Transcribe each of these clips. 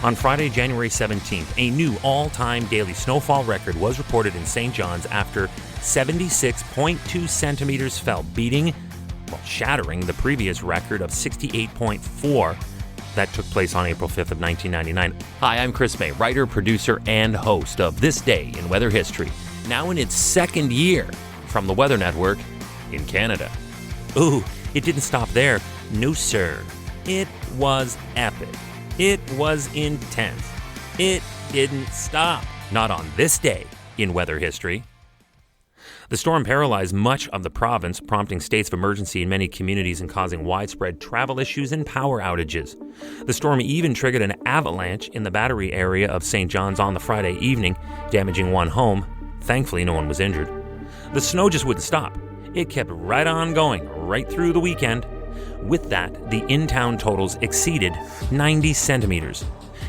On Friday, January 17th, a new all-time daily snowfall record was reported in St. John's after 76.2 centimeters fell, shattering the previous record of 68.4 that took place on April 5th of 1999. Hi, I'm Chris May, writer, producer, and host of This Day in Weather History, now in its second year from the Weather Network in Canada. Ooh, it didn't stop there. No, sir. It was epic. It was intense. It didn't stop. Not on this day in weather history. The storm paralyzed much of the province, prompting states of emergency in many communities and causing widespread travel issues and power outages. The storm even triggered an avalanche in the Battery area of St. John's on the Friday evening, damaging one home. Thankfully, no one was injured. The snow just wouldn't stop. It kept right on going, right through the weekend. With that, the in-town totals exceeded 90 centimeters.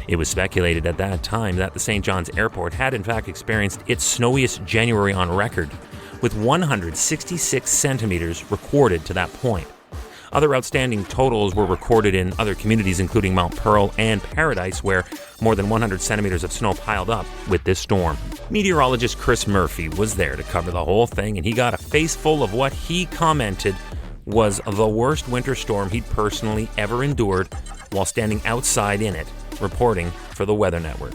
It was speculated at that time that the St. John's Airport had in fact experienced its snowiest January on record, with 166 centimeters recorded to that point. Other outstanding totals were recorded in other communities, including Mount Pearl and Paradise, where more than 100 centimeters of snow piled up with this storm. Meteorologist Chris Murphy was there to cover the whole thing, and he got a face full of what he commented was the worst winter storm he'd personally ever endured while standing outside in it, reporting for the Weather Network.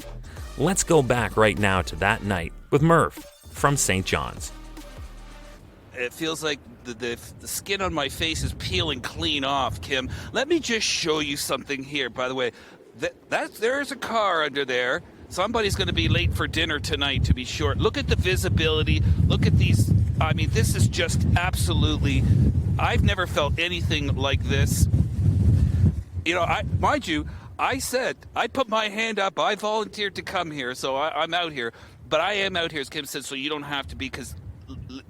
Let's go back right now to that night with Murph from St. John's. It feels like the skin on my face is peeling clean off, Kim. Let me just show you something here. By the way, there's a car under there. Somebody's going to be late for dinner tonight, to be sure. Look at the visibility. Look at these. I mean, this is just absolutely... I've never felt anything like this. You know, mind you, I said, I put my hand up. I volunteered to come here, so I'm out here. But I am out here, as Kim said, so you don't have to be, because...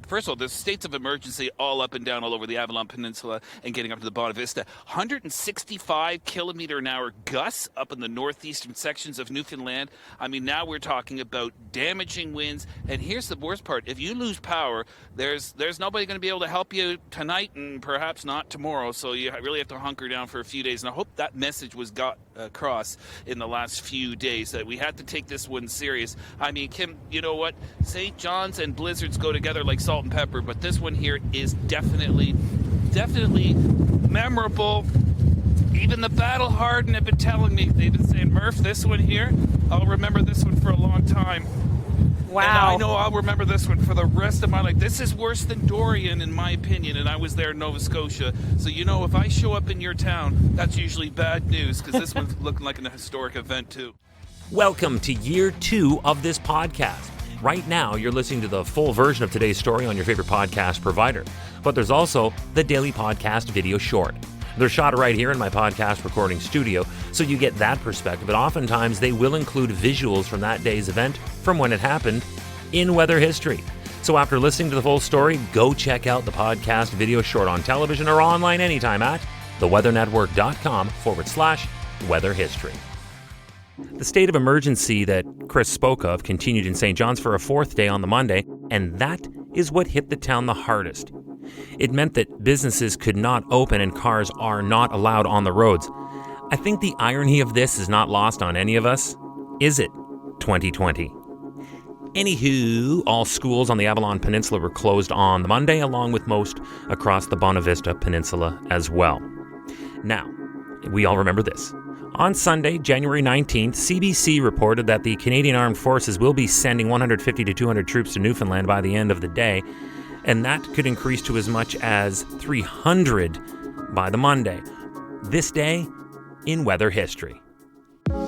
First of all, there's states of emergency all up and down all over the Avalon Peninsula and getting up to the Bonavista. Vista. 165 kilometer an hour gusts up in the northeastern sections of Newfoundland. I mean, now we're talking about damaging winds. And here's the worst part. If you lose power, there's nobody going to be able to help you tonight and perhaps not tomorrow. So you really have to hunker down for a few days. And I hope that message was got across in the last few days, that we had to take this one serious. I mean, Kim, you know what? St. John's and blizzards go together like salt and pepper, but this one here is definitely memorable. Even the battle hardened have been telling me, they've been saying, Murph, this one here, I'll remember this one for a long time. Wow. And I know I'll remember this one for the rest of my life. This is worse than Dorian, in my opinion, and I was there in Nova Scotia. So, you know, if I show up in your town, that's usually bad news, because this one's looking like a historic event, too. Welcome to year 2 of this podcast. Right now, you're listening to the full version of today's story on your favorite podcast provider. But there's also the daily podcast video short. They're shot right here in my podcast recording studio, so you get that perspective. But oftentimes, they will include visuals from that day's event, from when it happened, in weather history. So after listening to the full story, go check out the podcast video short on television or online anytime at theweathernetwork.com/weather history. The state of emergency that Chris spoke of continued in St. John's for a 4th day on the Monday, and that is what hit the town the hardest. It meant that businesses could not open and cars are not allowed on the roads. I think the irony of this is not lost on any of us. Is it 2020? Anywho, all schools on the Avalon Peninsula were closed on the Monday, along with most across the Bonavista Peninsula as well. Now, we all remember this. On Sunday, January 19th, CBC reported that the Canadian Armed Forces will be sending 150 to 200 troops to Newfoundland by the end of the day, and that could increase to as much as 300 by the Monday. This day in weather history.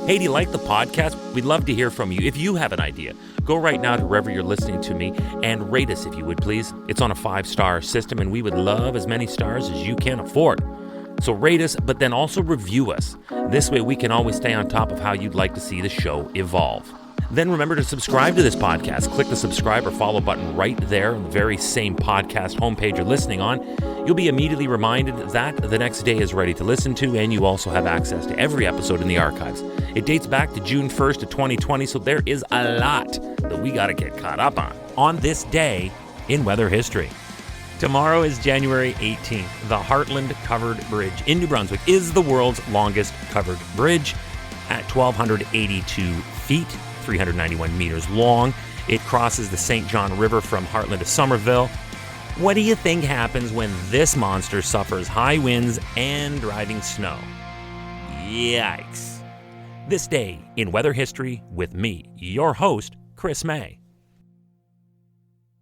Hey, do you like the podcast? We'd love to hear from you. If you have an idea, go right now to wherever you're listening to me and rate us if you would, please. It's on a 5-star system, and we would love as many stars as you can afford. So rate us, but then also review us. This way we can always stay on top of how you'd like to see the show evolve. Then remember to subscribe to this podcast. Click the subscribe or follow button right there on the very same podcast homepage you're listening on. You'll be immediately reminded that the next day is ready to listen to, and you also have access to every episode in the archives. It dates back to June 1st of 2020, so there is a lot that we got to get caught up on this day in weather history. Tomorrow is January 18th. The Heartland Covered Bridge in New Brunswick is the world's longest covered bridge. At 1,282 feet, 391 meters long, it crosses the St. John River from Heartland to Somerville. What do you think happens when this monster suffers high winds and driving snow? Yikes. This day in weather history with me, your host, Chris May.